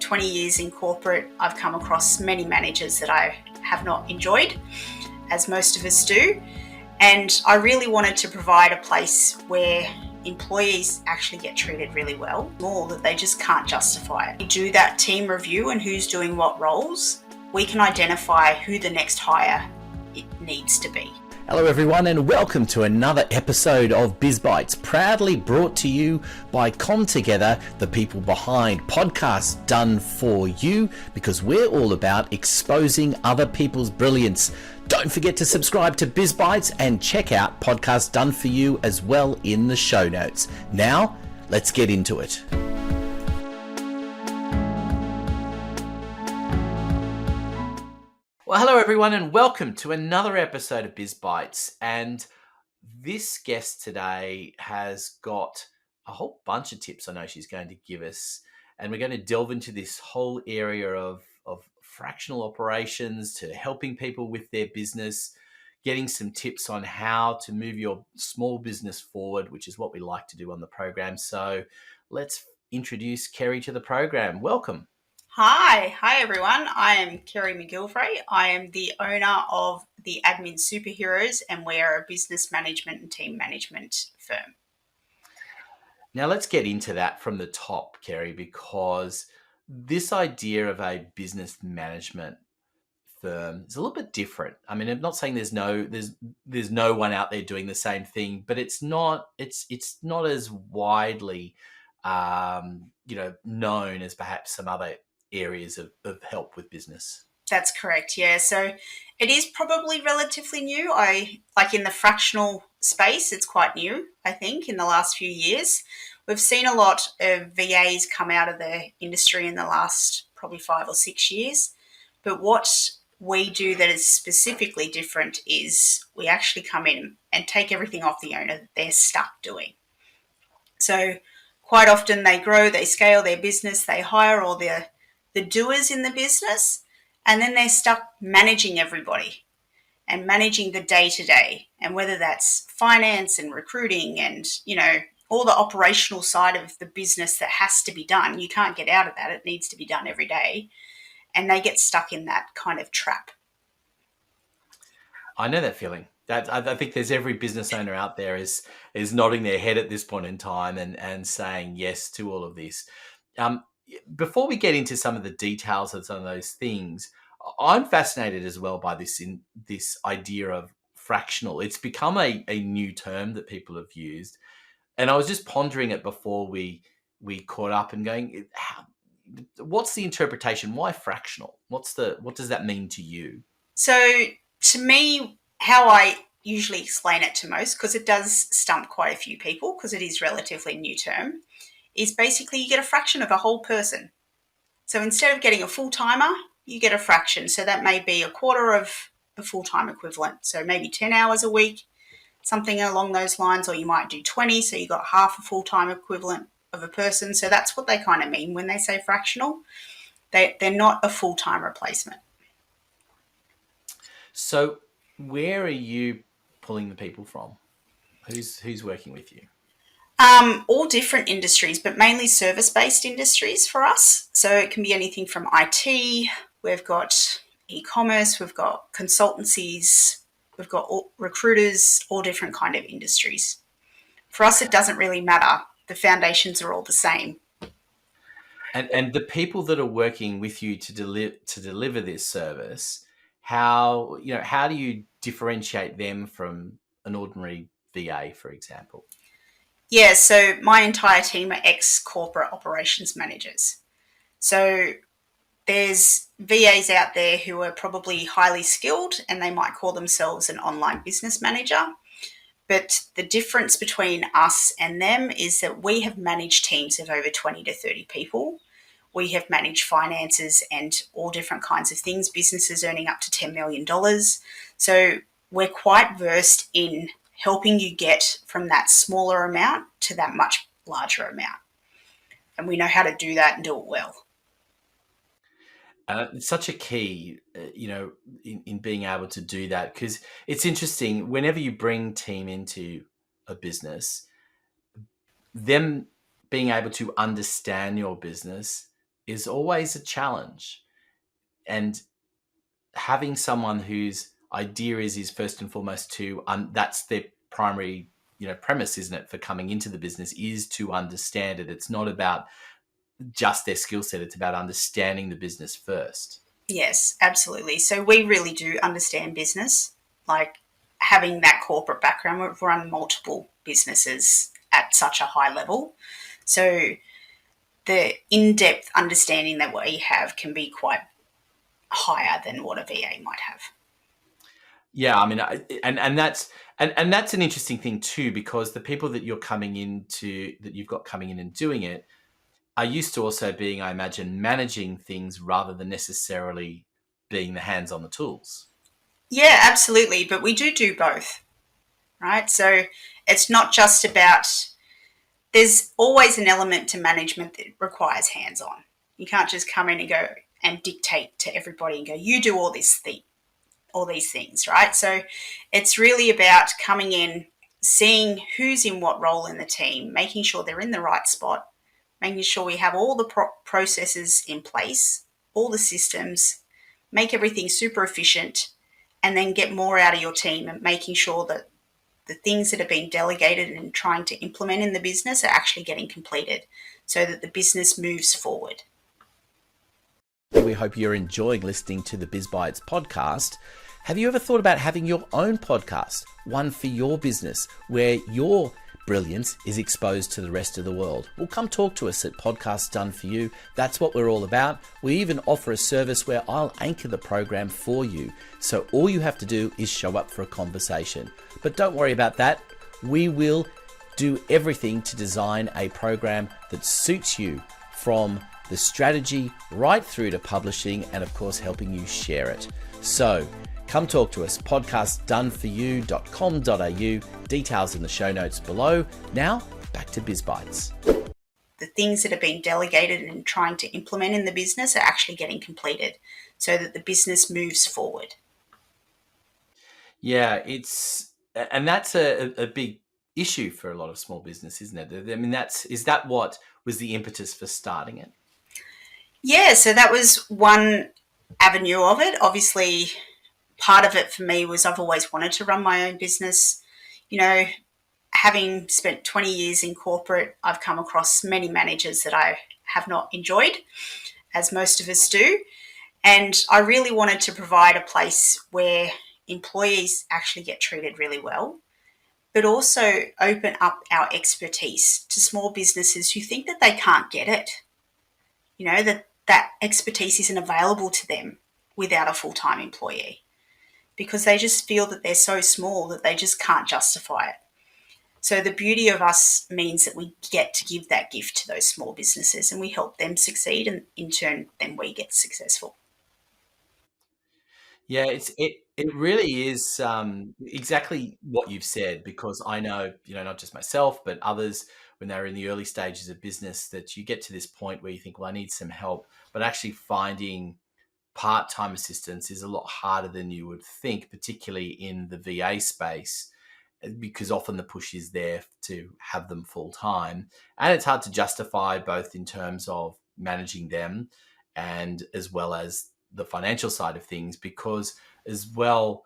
20 years in corporate, I've come across many managers that I have not enjoyed, as most of us do. And I really wanted to provide a place where employees actually get treated really well, more that they just can't justify it. We do that team review and who's doing what roles. We can identify who the next hire it needs to be. Hello everyone and welcome to another episode of Biz Bites, proudly brought to you by CommTogether, the people behind podcasts done for you, because we're all about exposing other people's brilliance. Don't forget to subscribe to Biz Bites and check out podcasts done for you as well in the show notes. Now, let's get into it. Well, hello everyone and welcome to another episode of Biz Bites. And this guest today has got a whole bunch of tips I know she's going to give us. And we're going to delve into this whole area of fractional operations to helping people with their business, getting some tips on how to move your small business forward, which is what we like to do on the program. So let's introduce Kerrie to the program. Welcome. Hi everyone. I am Kerrie McGilvray. I am the owner of the Admin Superheroes, and we're a business management and team management firm. Now let's get into that from the top, Kerrie, because this idea of a business management firm is a little bit different. I mean, I'm not saying there's no one out there doing the same thing, but it's not as widely known as perhaps some other areas of help with business. That's correct, yeah. So it is probably relatively new. Like in the fractional space, it's quite new, I think, in the last few years. We've seen a lot of VAs come out of the industry in the last probably 5 or 6 years. But what we do that is specifically different is we actually come in and take everything off the owner that they're stuck doing. So quite often they grow, they scale their business, they hire all the doers in the business, and then they're stuck managing everybody and managing the day-to-day, and whether that's finance and recruiting and, all the operational side of the business that has to be done. You can't get out of that. It needs to be done every day. And they get stuck in that kind of trap. I know that feeling. I think there's every business owner out there is nodding their head at this point in time and saying yes to all of this. Before we get into some of the details of some of those things, I'm fascinated as well by this idea of fractional. It's become a new term that people have used. And I was just pondering it before we caught up and going, what's the interpretation? Why fractional? What does that mean to you? So to me, how I usually explain it to most, because it does stump quite a few people because it is relatively new term, is basically you get a fraction of a whole person. So instead of getting a full-timer, you get a fraction. So that may be a quarter of a full-time equivalent. So maybe 10 hours a week, something along those lines, or you might do 20, so you got half a full-time equivalent of a person. So that's what they kind of mean when they say fractional. They're not a full-time replacement. So where are you pulling the people from? Who's working with you? All different industries, but mainly service-based industries for us. So it can be anything from IT, we've got e-commerce, we've got consultancies, we've got recruiters, all different kind of industries. For us, it doesn't really matter. The foundations are all the same. And the people that are working with you to deliver this service, how do you differentiate them from an ordinary VA, for example? Yeah, so my entire team are ex-corporate operations managers. So there's VAs out there who are probably highly skilled and they might call themselves an online business manager. But the difference between us and them is that we have managed teams of over 20 to 30 people. We have managed finances and all different kinds of things, businesses earning up to $10 million. So we're quite versed in helping you get from that smaller amount to that much larger amount. And we know how to do that and do it well. It's such a key, in being able to do that, because it's interesting, whenever you bring team into a business, them being able to understand your business is always a challenge. And having someone whose idea is first and foremost to that's their primary premise, isn't it, for coming into the business, is to understand it. It's not about just their skill set, it's about understanding the business first. Yes, absolutely. So we really do understand business. Like, having that corporate background, we've run multiple businesses at such a high level. So the in-depth understanding that we have can be quite higher than what a VA might have. Yeah, I mean, and that's an interesting thing too, because the people that you've got coming in and doing it are used to also being, I imagine, managing things rather than necessarily being the hands on the tools. Yeah, absolutely. But we do both, right? So it's not just about, there's always an element to management that requires hands on. You can't just come in and go and dictate to everybody and go, you do all these things, right? So it's really about coming in, seeing who's in what role in the team, making sure they're in the right spot, making sure we have all the processes in place, all the systems, make everything super efficient, and then get more out of your team, and making sure that the things that are being delegated and trying to implement in the business are actually getting completed so that the business moves forward. We hope you're enjoying listening to the Biz Bites podcast. Have you ever thought about having your own podcast, one for your business, where your brilliance is exposed to the rest of the world? Well, come talk to us at Podcasts Done For You. That's what we're all about. We even offer a service where I'll anchor the program for you. So all you have to do is show up for a conversation. But don't worry about that. We will do everything to design a program that suits you, from the strategy right through to publishing, and of course helping you share it. So come talk to us, podcastdoneforyou.com.au, details in the show notes below. Now back to Biz Bites. The things that are being delegated and trying to implement in the business are actually getting completed so that the business moves forward. Yeah, that's a big issue for a lot of small business, isn't it? I mean, is that what was the impetus for starting it? Yeah, so that was one avenue of it. Obviously, part of it for me was I've always wanted to run my own business. Having spent 20 years in corporate, I've come across many managers that I have not enjoyed, as most of us do. And I really wanted to provide a place where employees actually get treated really well, but also open up our expertise to small businesses who think that they can't get it. That expertise isn't available to them without a full-time employee, because they just feel that they're so small that they just can't justify it. So the beauty of us means that we get to give that gift to those small businesses, and we help them succeed, and in turn then we get successful. Yeah, it really is exactly what you've said, because I know, not just myself, but others, when they're in the early stages of business, that you get to this point where you think, well, I need some help, but actually finding part-time assistance is a lot harder than you would think, particularly in the VA space, because often the push is there to have them full-time. And it's hard to justify, both in terms of managing them and as well as the financial side of things, because as well,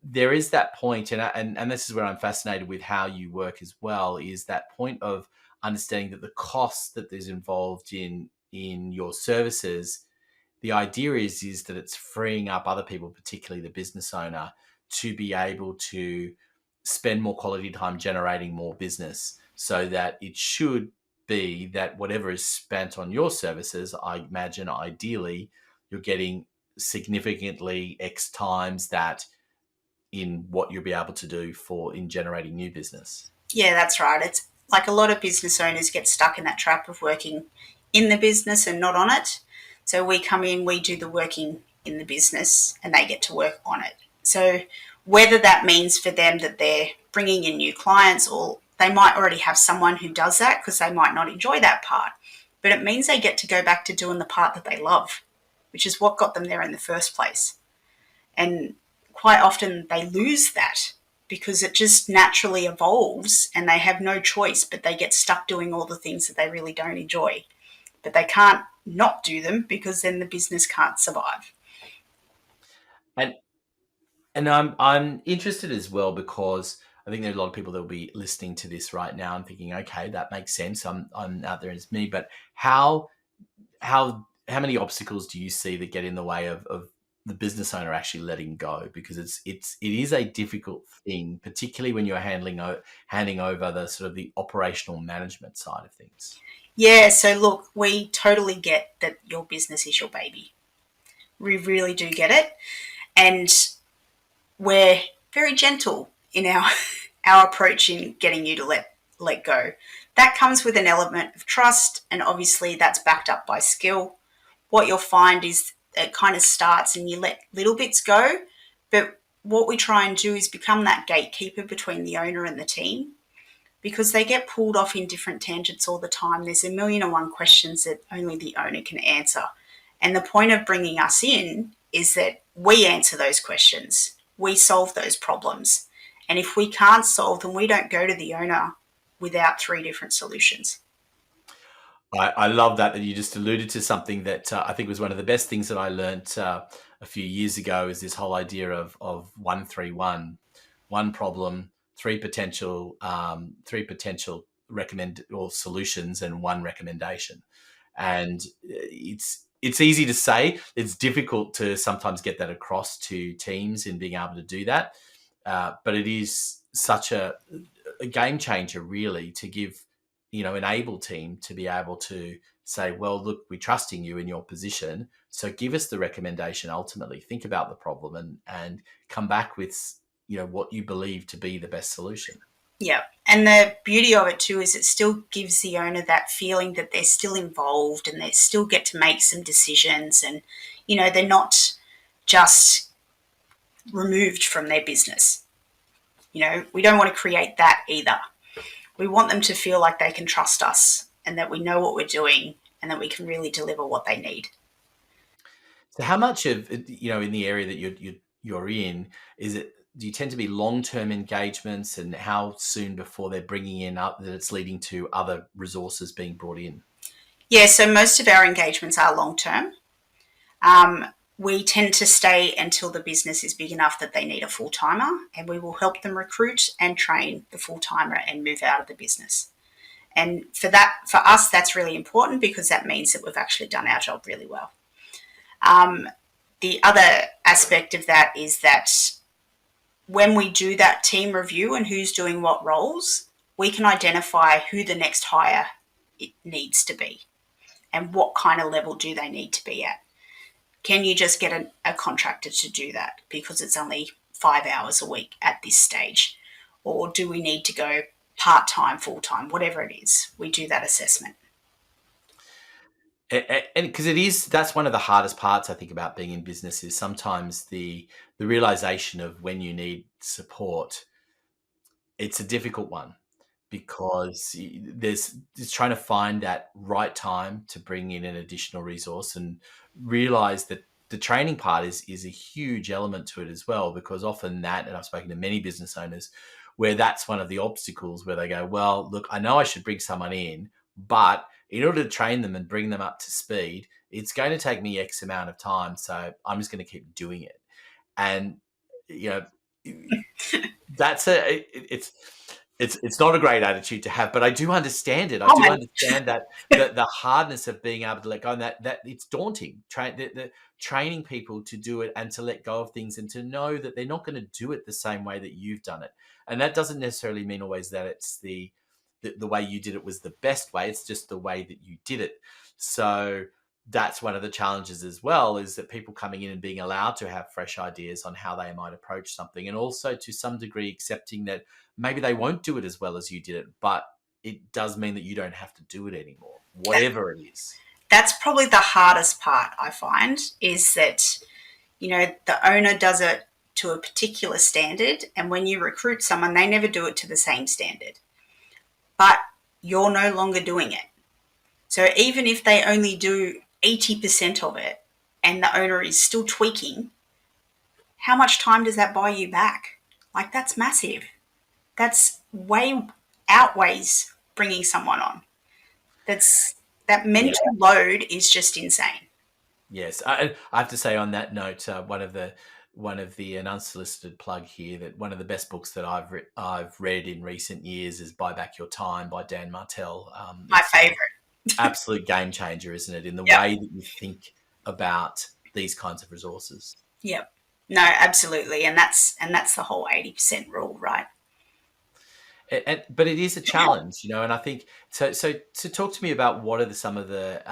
there is that point, and this is where I'm fascinated with how you work as well, is that point of understanding that the cost that is involved in your services, the idea is that it's freeing up other people, particularly the business owner, to be able to spend more quality time generating more business, so that it should be that whatever is spent on your services, I imagine ideally you're getting significantly X times that in what you'll be able to do in generating new business. Yeah, that's right. It's like a lot of business owners get stuck in that trap of working in the business and not on it. So we come in, we do the working in the business, and they get to work on it. So whether that means for them that they're bringing in new clients, or they might already have someone who does that because they might not enjoy that part, but it means they get to go back to doing the part that they love, which is what got them there in the first place. And quite often they lose that because it just naturally evolves and they have no choice, but they get stuck doing all the things that they really don't enjoy. but they can't not do them because then the business can't survive. And I'm interested as well because I think there are a lot of people that will be listening to this right now and thinking, okay, that makes sense. I'm out there as me, but how many obstacles do you see that get in the way of the business owner actually letting go? Because it is a difficult thing, particularly when you're handing over the sort of the operational management side of things. Yeah, so look, we totally get that your business is your baby. We really do get it. And we're very gentle in our approach in getting you to let go. That comes with an element of trust, and obviously that's backed up by skill. What you'll find is it kind of starts and you let little bits go, but what we try and do is become that gatekeeper between the owner and the team, because they get pulled off in different tangents all the time. There's a million and one questions that only the owner can answer. And the point of bringing us in is that we answer those questions, we solve those problems. And if we can't solve them, we don't go to the owner without three different solutions. I love that you just alluded to something that I think was one of the best things that I learnt a few years ago is this whole idea of 131, one problem, three potential recommend or solutions, and one recommendation. And it's easy to say. It's difficult to sometimes get that across to teams in being able to do that. But it is such a game changer, really, to give enable team to be able to say, well, look, we're trusting you in your position, so give us the recommendation. Ultimately, think about the problem and come back with what you believe to be the best solution. Yeah. And the beauty of it too is it still gives the owner that feeling that they're still involved and they still get to make some decisions, and, they're not just removed from their business. We don't want to create that either. We want them to feel like they can trust us and that we know what we're doing and that we can really deliver what they need. So, how much of in the area that you're in is it? Do you tend to be long-term engagements, and how soon before they're bringing in up that it's leading to other resources being brought in? Yeah, so most of our engagements are long term. Um, we tend to stay until the business is big enough that they need a full timer, and we will help them recruit and train the full timer and move out of the business. And for us, that's really important because that means that we've actually done our job really well. Um, the other aspect of that is that when we do that team review and who's doing what roles, we can identify who the next hire it needs to be and what kind of level do they need to be at. Can you just get a contractor to do that because it's only 5 hours a week at this stage? Or do we need to go part-time, full-time, whatever it is? We do that assessment. And because that's one of the hardest parts I think about being in business is sometimes the realization of when you need support. It's a difficult one because there's just trying to find that right time to bring in an additional resource and realize that the training part is a huge element to it as well, because often and I've spoken to many business owners where that's one of the obstacles where they go, well, look, I know I should bring someone in, but in order to train them and bring them up to speed, it's going to take me X amount of time. So I'm just going to keep doing it. And, you know, that's it's not a great attitude to have, but I do understand it. I do understand that the hardness of being able to let go, and that it's daunting. The training people to do it and to let go of things and to know that they're not going to do it the same way that you've done it, and that doesn't necessarily mean always that it's the way you did it was the best way. It's just the way that you did it. So that's one of the challenges as well, is that people coming in and being allowed to have fresh ideas on how they might approach something, and also to some degree accepting that maybe they won't do it as well as you did it, but it does mean that you don't have to do it anymore, whatever it is. That's probably the hardest part, I find, is that, the owner does it to a particular standard, and when you recruit someone, they never do it to the same standard. But you're no longer doing it. So even if they only do 80% of it and the owner is still tweaking, how much time does that buy you back? Like, that's massive. That's way outweighs bringing someone on. That's That mental load is just insane. Yes, I have to say on that note, one of the an unsolicited plug here, that one of the best books that I've read in recent years is "Buy Back Your Time" by Dan Martell. My It's an favorite. absolute game changer, isn't it, in the Yep. way that you think about these kinds of resources. Yep. No, absolutely. And that's the whole 80% rule, right? But it is a challenge, and I think so. So talk to me about what are some of the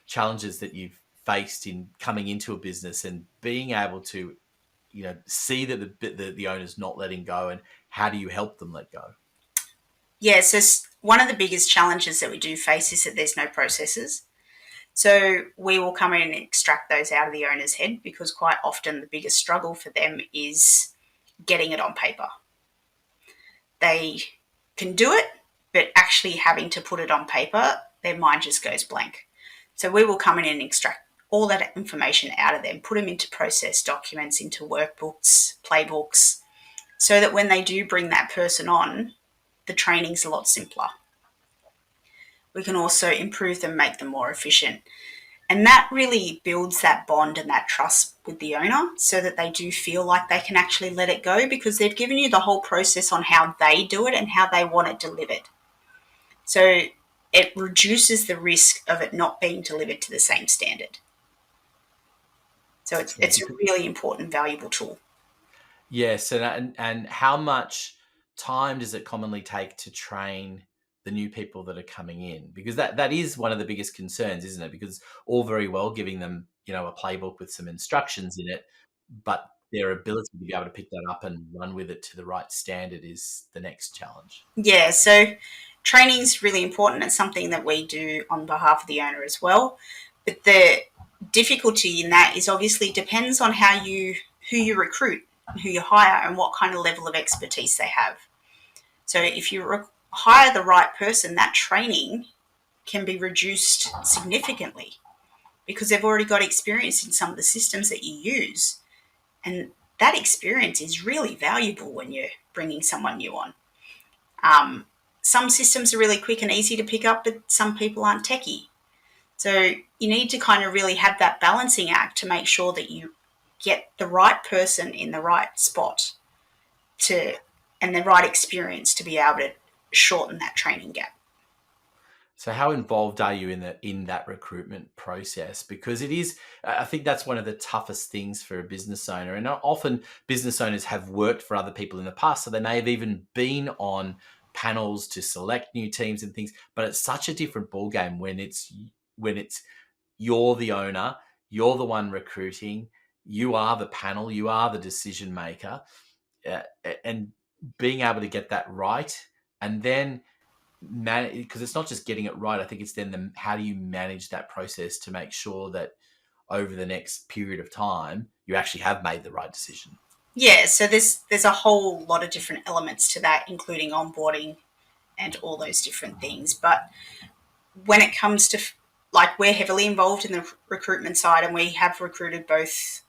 challenges that you've faced in coming into a business and being able to, see that the owner's not letting go, and how do you help them let go? Yeah, so one of the biggest challenges that we do face is that there's no processes. So we will come in and extract those out of the owner's head, because quite often the biggest struggle for them is getting it on paper. They can do it, but actually having to put it on paper, their mind just goes blank. So we will come in and extract all that information out of them, put them into process documents, into workbooks, playbooks, so that when they do bring that person on, the training's a lot simpler. We can also improve them, make them more efficient. And that really builds that bond and that trust with the owner, so that they do feel like they can actually let it go, because they've given you the whole process on how they do it and how they want it delivered. So it reduces the risk of it not being delivered to the same standard. So Yeah, it's a really important, valuable tool. yes, and how much time does it commonly take to train the new people that are coming in? Because that is one of the biggest concerns, isn't it? Because all very well giving them, a playbook with some instructions in it, but their ability to be able to pick that up and run with it to the right standard is the next challenge. Yeah, so training is really important. It's something that we do on behalf of the owner as well. But the difficulty in that is obviously depends on who you recruit, who you hire, and what kind of level of expertise they have. So if you hire the right person, that training can be reduced significantly, because they've already got experience in some of the systems that you use. And that experience is really valuable when you're bringing someone new on. Some systems are really quick and easy to pick up, but some people aren't techie. So you need to kind of really have that balancing act to make sure that you get the right person in the right spot to and the right experience to be able to shorten that training gap. So how involved are you in that recruitment process? Because it is, I think that's one of the toughest things for a business owner. And often business owners have worked for other people in the past, so they may have even been on panels to select new teams and things. But it's such a different ballgame when it's you're the owner, you're the one recruiting, you are the panel, you are the decision maker, uh, and being able to get that right, and then because it's not just getting it right. I think it's then how do you manage that process to make sure that over the next period of time you actually have made the right decision. Yeah, so there's a whole lot of different elements to that, including onboarding and all those different things. But when it comes to, like, we're heavily involved in the recruitment side, and we have recruited both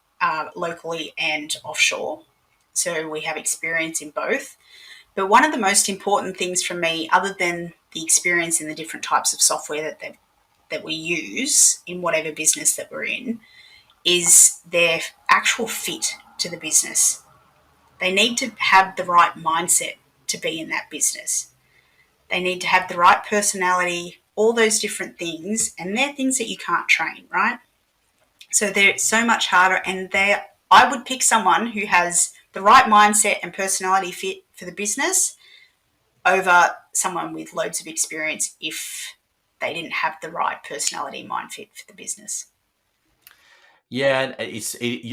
locally and offshore. So we have experience in both. But one of the most important things for me, other than the experience in the different types of software that we use in whatever business that we're in, is their actual fit to the business. They need to have the right mindset to be in that business. They need to have the right personality, all those different things, and they're things that you can't train, right? So they're so much harder, and I would pick someone who has the right mindset and personality fit for the business over someone with loads of experience if they didn't have the right personality and mind fit for the business. Yeah, and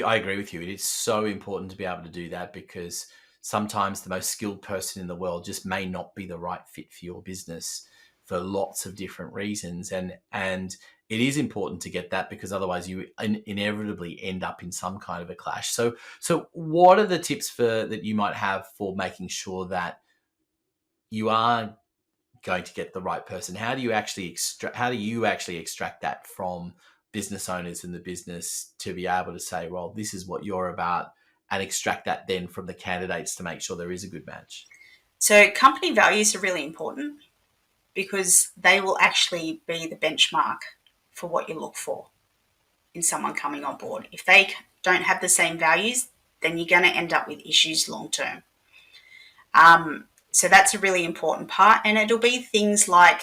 I agree with you. It is so important to be able to do that, because sometimes the most skilled person in the world just may not be the right fit for your business for lots of different reasons, and it is important to get that, because otherwise you inevitably end up in some kind of a clash. So what are the tips that you might have for making sure that you are going to get the right person? How do you actually extract that from business owners in the business to be able to say, well, this is what you're about, and extract that then from the candidates to make sure there is a good match? So company values are really important, because they will actually be the benchmark for what you look for in someone coming on board. If they don't have the same values, then you're going to end up with issues long term. So that's a really important part, and it'll be things like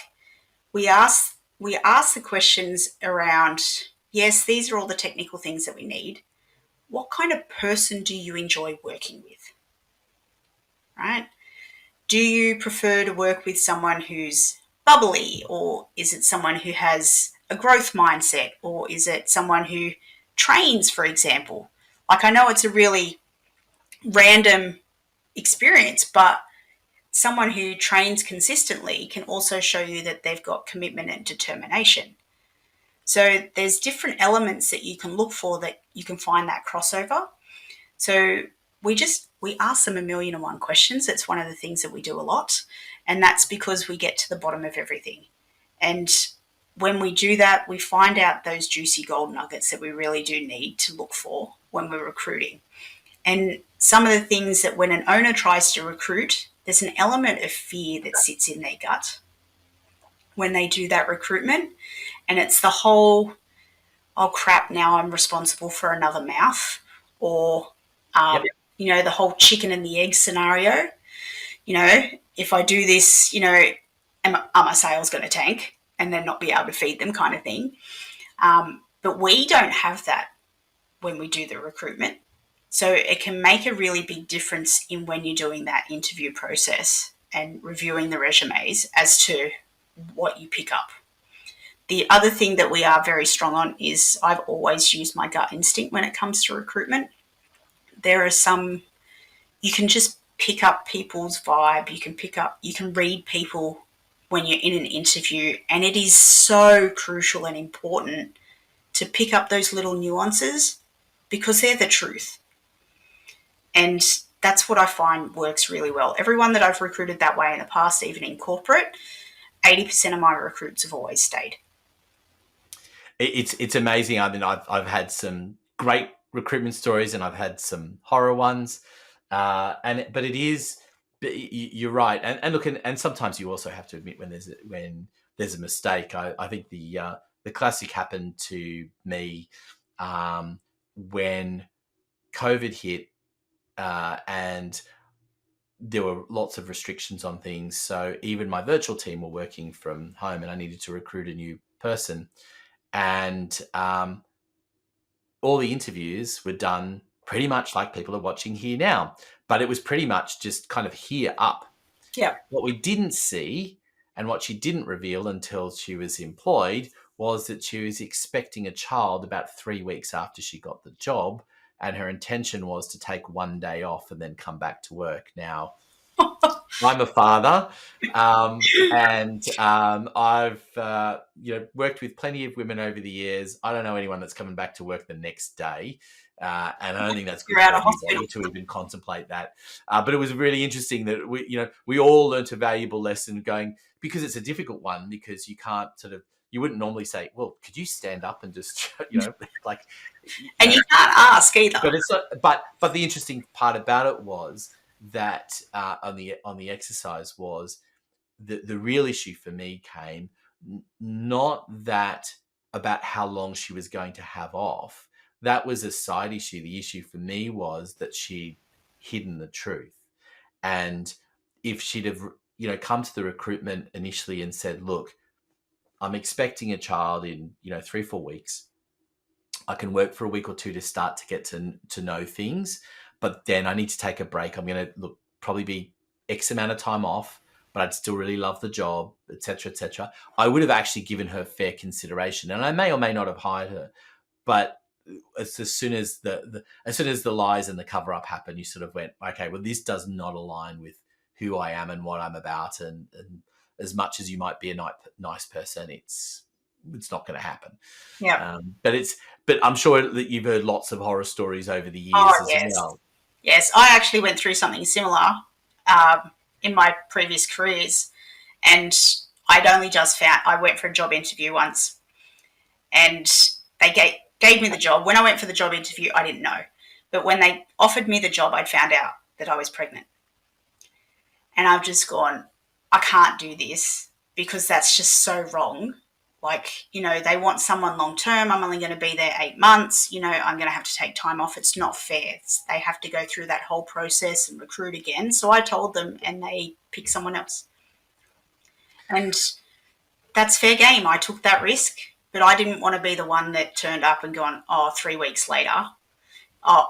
we ask the questions around, yes, these are all the technical things that we need. What kind of person do you enjoy working with? Right? Do you prefer to work with someone who's bubbly, or is it someone who has a growth mindset, or is it someone who trains, for example? Like, I know it's a really random experience, but someone who trains consistently can also show you that they've got commitment and determination. So there's different elements that you can look for that you can find that crossover. So we ask them 1,000,001 questions. It's one of the things that we do a lot, and that's because we get to the bottom of everything. And when we do that, we find out those juicy gold nuggets that we really do need to look for when we're recruiting. And some of the things that when an owner tries to recruit, there's an element of fear that sits in their gut when they do that recruitment. And it's the whole, oh crap, now I'm responsible for another mouth, or, the whole chicken and the egg scenario. If I do this, are my sales going to tank and then not be able to feed them, kind of thing. But we don't have that when we do the recruitment. So it can make a really big difference in when you're doing that interview process and reviewing the resumes as to what you pick up. The other thing that we are very strong on is I've always used my gut instinct when it comes to recruitment. There are some, you can just pick up people's vibe. You can read people when you're in an interview, and it is so crucial and important to pick up those little nuances because they're the truth. And that's what I find works really well. Everyone that I've recruited that way in the past, even in corporate, 80% of my recruits have always stayed. It's amazing. I mean, I've had some great recruitment stories, and I've had some horror ones. But it is, you're right. And look, and sometimes you also have to admit when there's a mistake. I think the classic happened to me when COVID hit, and there were lots of restrictions on things. So even my virtual team were working from home, and I needed to recruit a new person. And all the interviews were done pretty much like people are watching here now, but it was pretty much just kind of here up. Yeah. What we didn't see, and what she didn't reveal until she was employed, was that she was expecting a child about 3 weeks after she got the job, and her intention was to take 1 day off and then come back to work. Now, I'm a father, and I've worked with plenty of women over the years. I don't know anyone that's coming back to work the next day, and I don't think that's good for anybody to even contemplate that. But it was really interesting that we all learnt a valuable lesson going, because it's a difficult one, because you can't you wouldn't normally say, well, could you stand up and just like, and you can't ask either. But the interesting part about it was that on the exercise was the real issue for me came not that about how long she was going to have off. That was a side issue. The issue for me was that she'd hidden the truth. And if she'd have come to the recruitment initially and said, look, I'm expecting a child in 3-4 weeks, I can work for a week or two to start to get to know things, but then I need to take a break. I'm going to probably be X amount of time off, but I'd still really love the job, etc., etc. I would have actually given her fair consideration, and I may or may not have hired her. But as soon as the lies and the cover up happened, you sort of went, okay, well, this does not align with who I am and what I'm about, and as much as you might be a nice person, it's not going to happen. Yeah. But I'm sure that you've heard lots of horror stories over the years as well. Yes, I actually went through something similar in my previous careers, and I'd only just I went for a job interview once, and they gave me the job. When I went for the job interview, I didn't know, but when they offered me the job, I'd found out that I was pregnant, and I've just gone, I can't do this. because that's just so wrong. Like, they want someone long term. I'm only going to be there 8 months. I'm going to have to take time off. It's not fair. They have to go through that whole process and recruit again. So I told them, and they picked someone else. And that's fair game. I took that risk, but I didn't want to be the one that turned up and gone, 3 weeks later,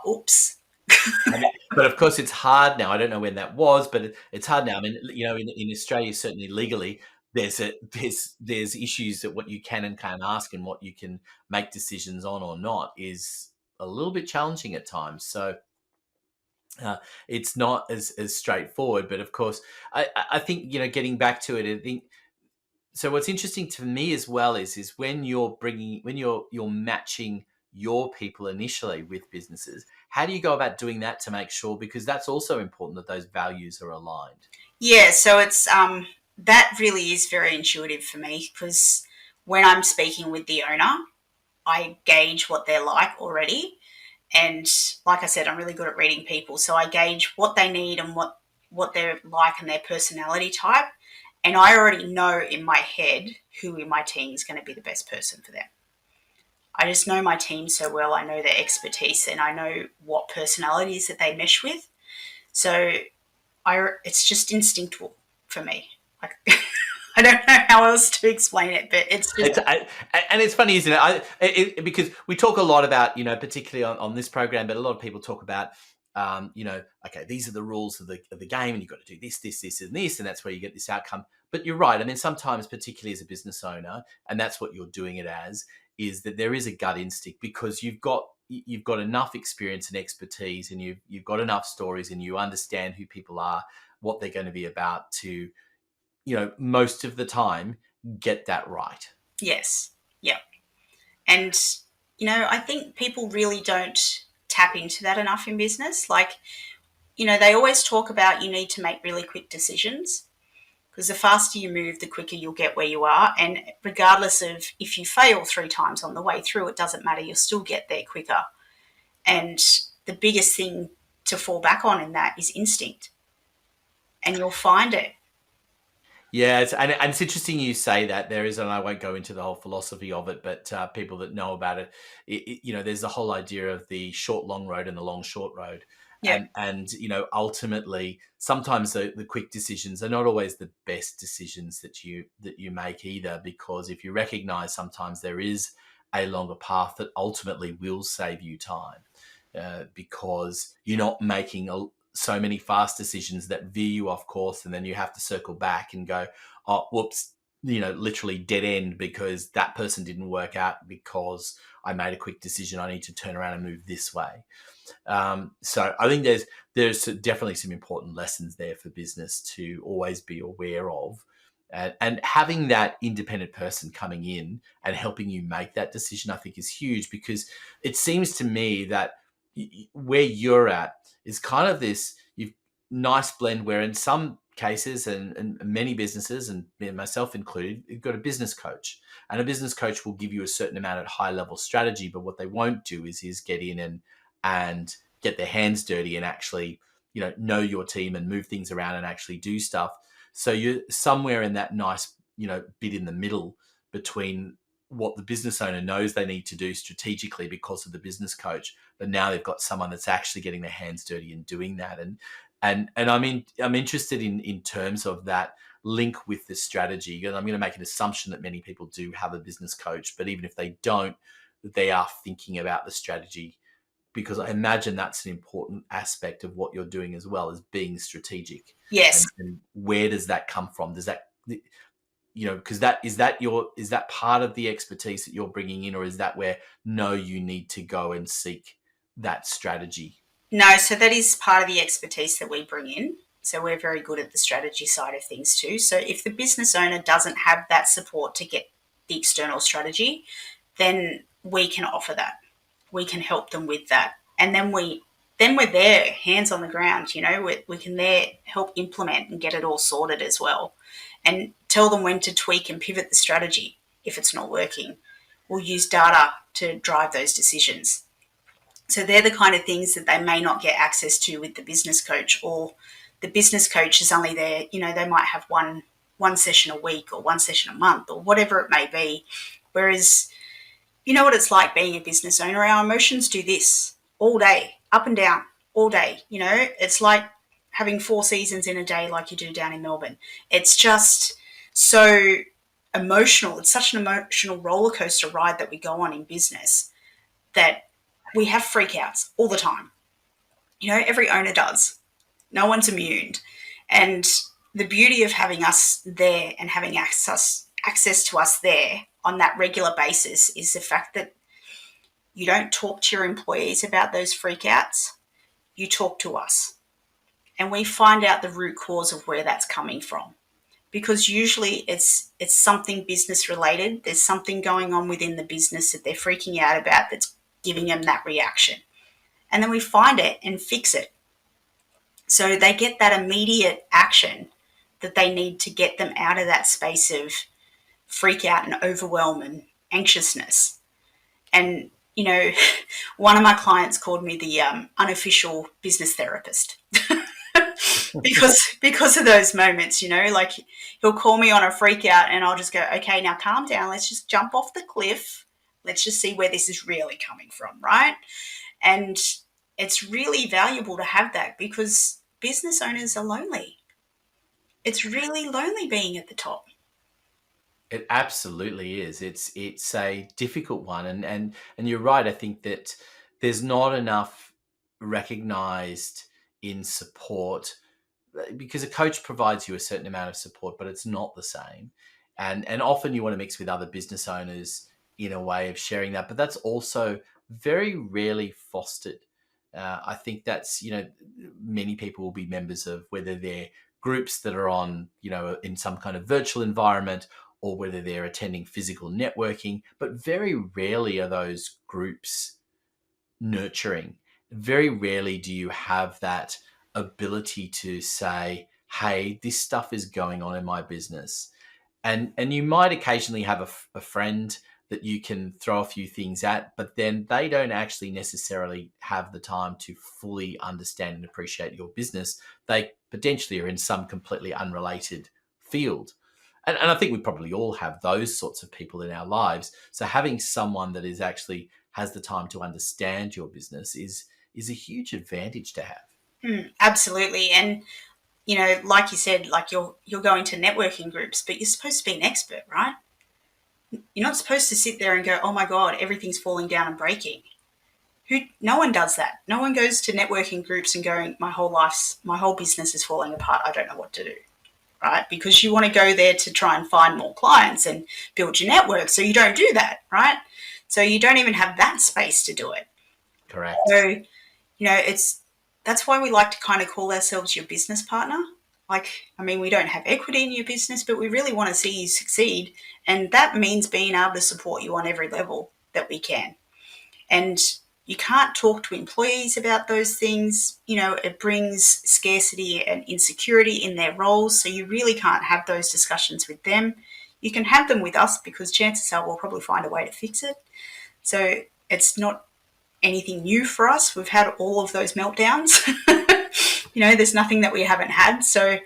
oops. But of course, it's hard now. I don't know when that was, but it's hard now. I mean, in Australia, certainly legally, there's issues that what you can and can't ask and what you can make decisions on or not is a little bit challenging at times. So it's not as straightforward. But of course, I think getting back to it, I think so. What's interesting to me as well is when you're matching your people initially with businesses, how do you go about doing that to make sure, because that's also important, that those values are aligned? Yeah, so it's that really is very intuitive for me, because when I'm speaking with the owner, I gauge what they're like already. And like I said, I'm really good at reading people. So I gauge what they need and what they're like and their personality type. And I already know in my head who in my team is going to be the best person for them. I just know my team so well. I know their expertise and I know what personalities that they mesh with. So it's just instinctual for me. Like, I don't know how else to explain it, but it's just. And it's funny, isn't it? Because we talk a lot about, particularly on this program, but a lot of people talk about, okay, these are the rules of the game, and you've got to do this, this, this, and this, and that's where you get this outcome. But you're right. I mean, sometimes, particularly as a business owner, and that's what you're doing it as, is that there is a gut instinct, because you've got enough experience and expertise, and you've got enough stories, and you understand who people are, what they're going to be about, to most of the time get that right. Yes. Yeah. And, I think people really don't tap into that enough in business. Like, they always talk about you need to make really quick decisions, because the faster you move, the quicker you'll get where you are. And regardless of if you fail 3 times on the way through, it doesn't matter. You'll still get there quicker. And the biggest thing to fall back on in that is instinct. And you'll find it. Yeah, and it's interesting you say that. There is, and I won't go into the whole philosophy of it, but people that know about it, there's the whole idea of the short long road and the long short road. Yeah. And ultimately, sometimes the quick decisions are not always the best decisions that you make either, because if you recognize sometimes there is a longer path that ultimately will save you time, because you're not making so many fast decisions that veer you off course, and then you have to circle back and go, oh, whoops, literally dead end, because that person didn't work out because I made a quick decision. I need to turn around and move this way. So I think there's definitely some important lessons there for business to always be aware of. And having that independent person coming in and helping you make that decision, I think, is huge, because it seems to me that where you're at is kind of this nice blend where in some cases and many businesses, and myself included, you've got a business coach, and a business coach will give you a certain amount of high level strategy, but what they won't do is get in and get their hands dirty and actually know your team and move things around and actually do stuff. So you're somewhere in that nice bit in the middle between what the business owner knows they need to do strategically because of the business coach, but now they've got someone that's actually getting their hands dirty and doing that. And I'm interested in terms of that link with the strategy. And I'm going to make an assumption that many people do have a business coach, but even if they don't, they are thinking about the strategy, because I imagine that's an important aspect of what you're doing as well, as being strategic. Yes. And where does that come from? Does that, because is that part of the expertise that you're bringing in, or is that where you need to go and seek that strategy? No, so that is part of the expertise that we bring in. So we're very good at the strategy side of things too. So if the business owner doesn't have that support to get the external strategy, then we can offer that. We can help them with that. And then we're there, hands on the ground, we can there help implement and get it all sorted as well. And tell them when to tweak and pivot the strategy if it's not working. We'll use data to drive those decisions. So they're the kind of things that they may not get access to with the business coach, or the business coach is only there, they might have one one session a week or one session a month or whatever it may be. Whereas, you know what it's like being a business owner? Our emotions do this all day, up and down, all day. You know, it's like having 4 seasons in a day, like you do down in Melbourne. It's just so emotional. It's such an emotional roller coaster ride that we go on in business that we have freakouts all the time. You know, every owner does. No one's immune. And the beauty of having us there and having access to us there on that regular basis is the fact that you don't talk to your employees about those freakouts. You talk to us. And we find out the root cause of where that's coming from. Because usually it's something business related. There's something going on within the business that they're freaking out about that's giving them that reaction. And then we find it and fix it. So they get that immediate action that they need to get them out of that space of freak out and overwhelm and anxiousness. And, you know, one of my clients called me the unofficial business therapist. because of those moments, you know, like he'll call me on a freak out and I'll just go, okay, now calm down. Let's just jump off the cliff. Let's just see where this is really coming from, right? And it's really valuable to have that because business owners are lonely. It's really lonely being at the top. It absolutely is. It's a difficult one, and you're right. I think that there's not enough recognized in support because a coach provides you a certain amount of support, but it's not the same. And often you want to mix with other business owners in a way of sharing that, but that's also very rarely fostered. I think that's, many people will be members of whether they're groups that are on, in some kind of virtual environment or whether they're attending physical networking, but very rarely are those groups nurturing. Very rarely do you have that ability to say, hey, this stuff is going on in my business. And you might occasionally have a friend that you can throw a few things at, but then they don't actually necessarily have the time to fully understand and appreciate your business. They potentially are in some completely unrelated field. And I think we probably all have those sorts of people in our lives. So having someone that is actually has the time to understand your business is a huge advantage to have. Absolutely. And, you know, like you said, like you're going to networking groups, but you're supposed to be an expert, right? You're not supposed to sit there and go, oh my God, everything's falling down and breaking. No one does that. No one goes to networking groups and going, my whole business is falling apart. I don't know what to do. Right? Because you want to go there to try and find more clients and build your network. So you don't do that, right? So you don't even have that space to do it. Correct. So, that's why we like to kind of call ourselves your business partner. Like, I mean, we don't have equity in your business, but we really want to see you succeed. And that means being able to support you on every level that we can. And you can't talk to employees about those things. You know, it brings scarcity and insecurity in their roles. So you really can't have those discussions with them. You can have them with us because chances are we'll probably find a way to fix it. So it's not anything new for us. We've had all of those meltdowns. There's nothing that we haven't had. So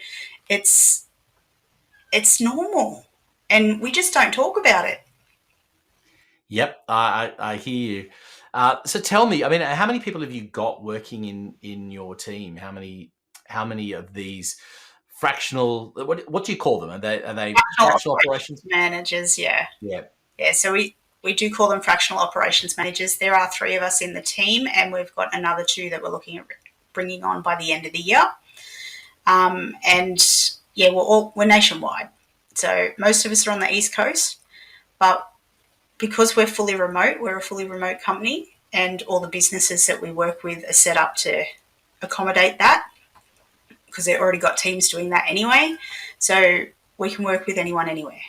it's normal. And we just don't talk about it. Yep, I hear you. So tell me, I mean, how many people have you got working in your team? How many of these fractional? What do you call them? Are they fractional operations managers? Yeah, Yeah. yeah. So we do call them fractional operations managers. There are 3 of us in the team, and we've got another 2 that we're looking at bringing on by the end of the year. And yeah, we're nationwide. So most of us are on the East Coast, but because we're a fully remote company, and all the businesses that we work with are set up to accommodate that because they've already got teams doing that anyway. So we can work with anyone anywhere.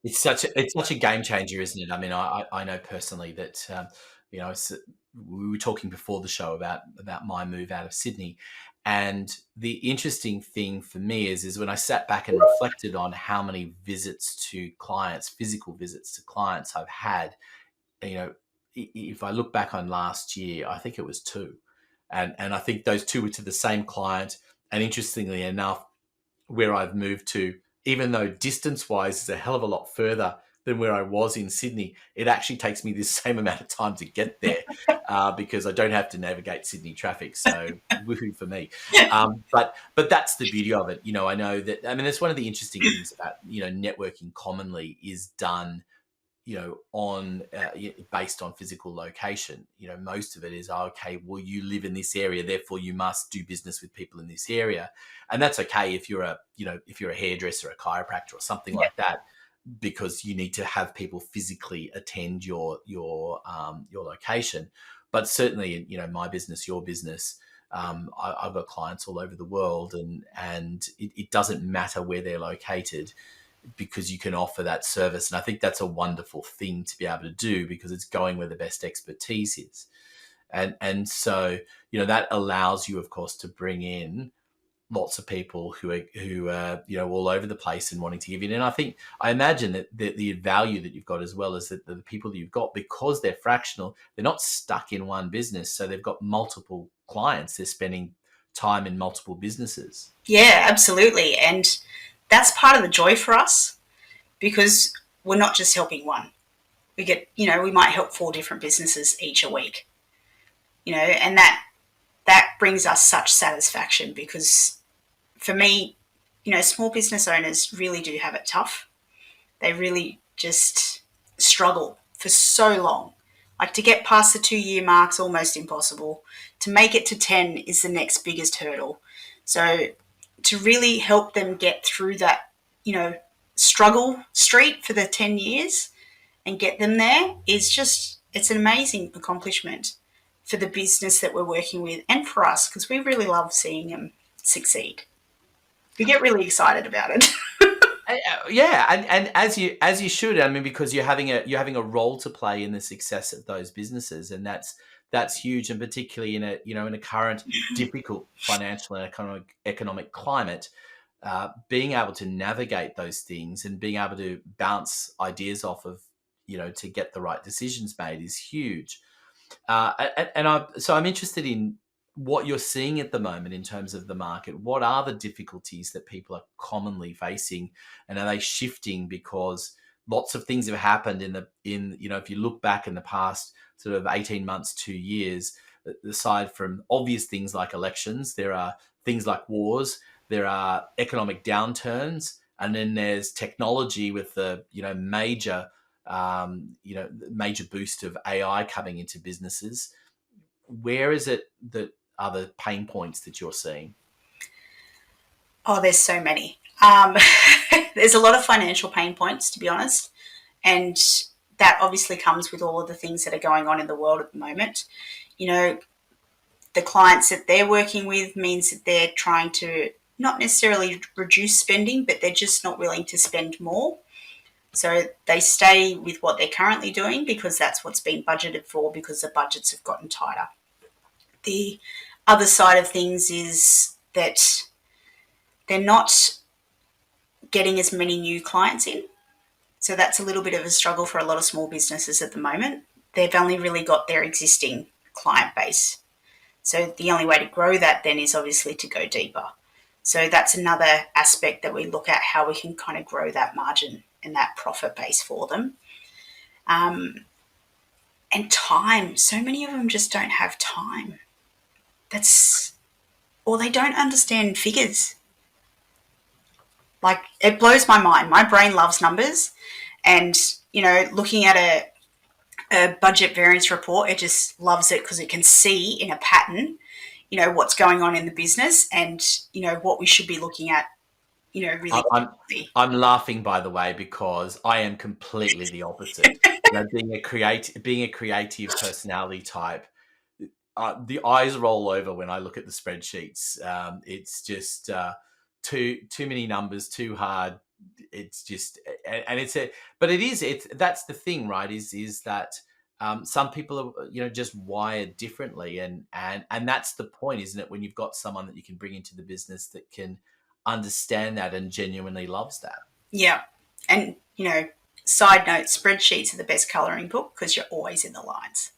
It's such a game changer, isn't it? I mean, I know personally that we were talking before the show about my move out of Sydney, and the interesting thing for me is when I sat back and reflected on how many visits to clients, physical visits to clients I've had. If I look back on last year, I think it was 2, and I think those 2 were to the same client. And interestingly enough, where I've moved to even though distance-wise is a hell of a lot further than where I was in Sydney, it actually takes me the same amount of time to get there because I don't have to navigate Sydney traffic. So woohoo for me. But that's the beauty of it. I know that. I mean, that's one of the interesting things about networking commonly is done on based on physical location. Most of it is, okay, well, you live in this area, therefore you must do business with people in this area, and that's okay if you're a hairdresser, a chiropractor, or something Yeah. like that, because you need to have people physically attend your location. But certainly, my business, your business. I've got clients all over the world, and it doesn't matter where they're located, because you can offer that service. And I think that's a wonderful thing to be able to do, because it's going where the best expertise is. And so, that allows you, of course, to bring in lots of people who are all over the place and wanting to give in. And I imagine that the value that you've got, as well as the people that you've got, because they're fractional, they're not stuck in one business. So they've got multiple clients. They're spending time in multiple businesses. Yeah, absolutely. And that's part of the joy for us, because we're not just helping one. We might help 4 different businesses each a week, and that brings us such satisfaction, because for me, small business owners really do have it tough. They really just struggle for so long. Like, to get past the 2-year mark's almost impossible. To make it to 10 is the next biggest hurdle. So to really help them get through that, struggle street for the 10 years and get them there it's an amazing accomplishment for the business that we're working with, and for us, because we really love seeing them succeed. We get really excited about it. Yeah, and as you should. I mean, because you're having a role to play in the success of those businesses, and that's huge. And particularly in a current difficult financial and economic climate, being able to navigate those things and being able to bounce ideas off of, to get the right decisions made is huge. So I'm interested in what you're seeing at the moment in terms of the market. What are the difficulties that people are commonly facing, and are they shifting because lots of things have happened if you look back in the past sort of 18 months, 2 years, aside from obvious things like elections, there are things like wars, there are economic downturns, and then there's technology with the major boost of AI coming into businesses. Where is it that are the pain points that you're seeing? Oh, there's so many. There's a lot of financial pain points, to be honest, and that obviously comes with all of the things that are going on in the world at the moment. The clients that they're working with means that they're trying to not necessarily reduce spending, but they're just not willing to spend more. So they stay with what they're currently doing because that's what's been budgeted for, because the budgets have gotten tighter. The other side of things is that they're not getting as many new clients in. So that's a little bit of a struggle for a lot of small businesses at the moment. They've only really got their existing client base. So the only way to grow that then is obviously to go deeper. So that's another aspect that we look at, how we can kind of grow that margin and that profit base for them. And time. So many of them just don't have time. Or they don't understand figures. Like, it blows my mind. My brain loves numbers, and, looking at a budget variance report, it just loves it because it can see in a pattern, what's going on in the business, and, what we should be looking at, really I'm quickly. I'm laughing, by the way, because I am completely the opposite. Being a creative personality type, the eyes roll over when I look at the spreadsheets. It's just too many numbers, too hard. It's just, and but that's the thing, right? Is that some people are just wired differently, and that's the point, isn't it? When you've got someone that you can bring into the business that can understand that and genuinely loves that. Yeah. And, side note, spreadsheets are the best colouring book because you're always in the lines.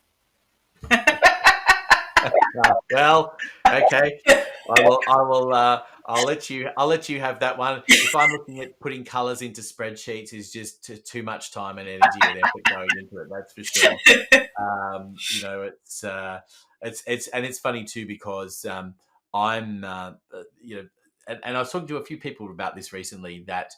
Well, okay. I'll let you have that one. If I'm looking at putting colours into spreadsheets, is just too much time and energy and effort going into it. That's for sure. It's funny too because I'm and I was talking to a few people about this recently, that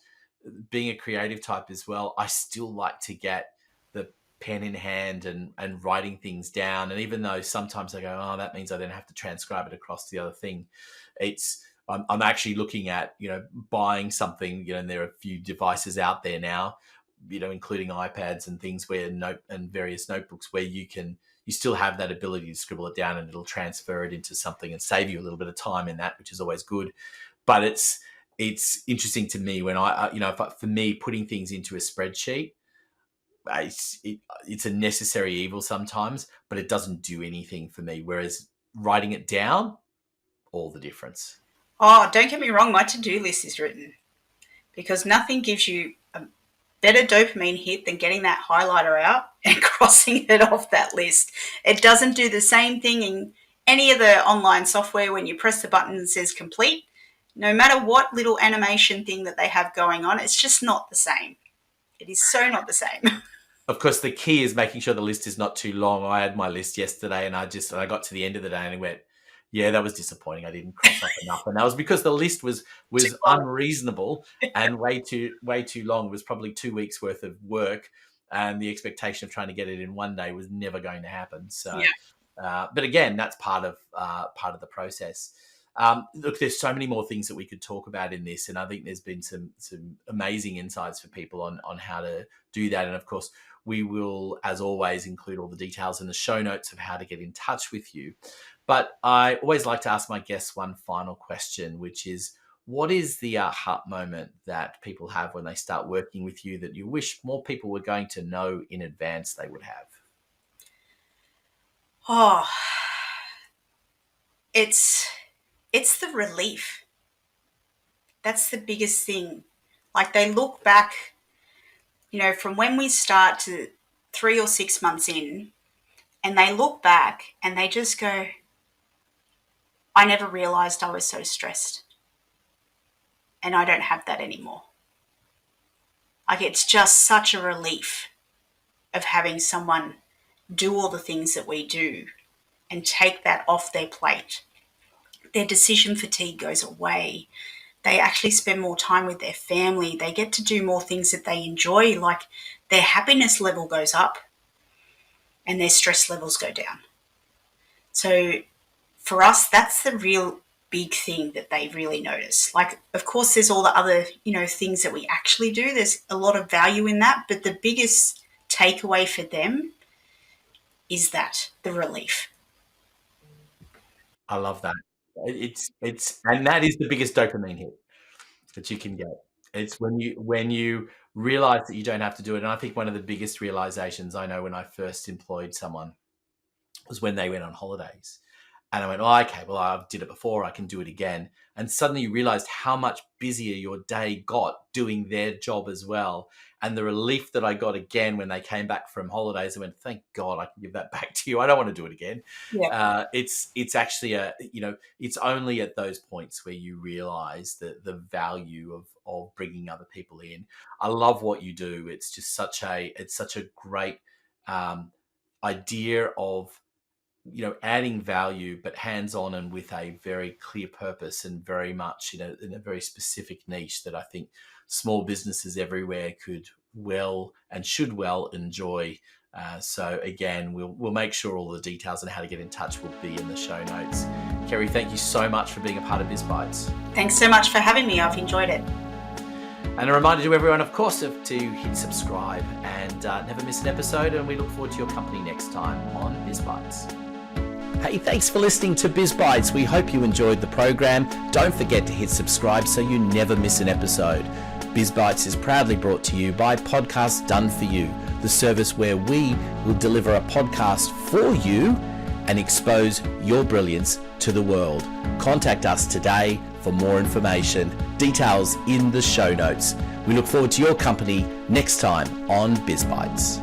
being a creative type as well, I still like to get the pen in hand and writing things down. And even though sometimes I go, oh, that means I then have to transcribe it across the other thing, I'm actually looking at, buying something, and there are a few devices out there now, including iPads and things and various notebooks where you still have that ability to scribble it down, and it'll transfer it into something and save you a little bit of time in that, which is always good. But it's interesting to me when for me, putting things into a spreadsheet, it's a necessary evil sometimes, but it doesn't do anything for me. Whereas writing it down, all the difference. Oh, don't get me wrong, my to-do list is written, because nothing gives you a better dopamine hit than getting that highlighter out and crossing it off that list. It doesn't do the same thing in any of the online software when you press the button and says complete. No matter what little animation thing that they have going on, it's just not the same. It is so not the same. Of course, the key is making sure the list is not too long. I had my list yesterday and I got to the end of the day and I went, yeah, that was disappointing. I didn't cross off enough. And that was because the list was unreasonable and way too long. It was probably 2 weeks worth of work, and the expectation of trying to get it in one day was never going to happen. So, but again, that's part of the process. Look, there's so many more things that we could talk about in this, and I think there's been some amazing insights for people on how to do that. And of course, we will, as always, include all the details in the show notes of how to get in touch with you. But I always like to ask my guests one final question, which is, what is the aha moment that people have when they start working with you that you wish more people were going to know in advance they would have? Oh, it's the relief. That's the biggest thing. Like, they look back, from when we start to 3 or 6 months in, and they look back and they just go, I never realized I was so stressed. And I don't have that anymore. Like, it's just such a relief of having someone do all the things that we do and take that off their plate. Their decision fatigue goes away. They actually spend more time with their family. They get to do more things that they enjoy. Like, their happiness level goes up and their stress levels go down. So for us, that's the real big thing that they really notice. Like, of course, there's all the other, things that we actually do. There's a lot of value in that. But the biggest takeaway for them is the relief. I love that. And that is the biggest dopamine hit that you can get. It's when you realize that you don't have to do it. And I think one of the biggest realizations I know when I first employed someone was when they went on holidays. And I went, oh, okay, well, I did it before, I can do it again. And suddenly you realized how much busier your day got doing their job as well. And the relief that I got again when they came back from holidays, I went, thank God I can give that back to you. I don't want to do it again. Yeah. It's actually it's only at those points where you realize the value of bringing other people in. I love what you do. It's just such a great idea of, adding value, but hands-on and with a very clear purpose and very much, in a very specific niche that I think small businesses everywhere could well and should well enjoy. So again, we'll make sure all the details on how to get in touch will be in the show notes. Kerrie, thank you so much for being a part of Biz Bites. Thanks so much for having me. I've enjoyed it. And a reminder to everyone, of course, to hit subscribe and never miss an episode. And we look forward to your company next time on Biz Bites. Hey, thanks for listening to Biz Bites. We hope you enjoyed the program. Don't forget to hit subscribe so you never miss an episode. Biz Bites is proudly brought to you by Podcasts Done For You, the service where we will deliver a podcast for you and expose your brilliance to the world. Contact us today for more information. Details in the show notes. We look forward to your company next time on Biz Bites.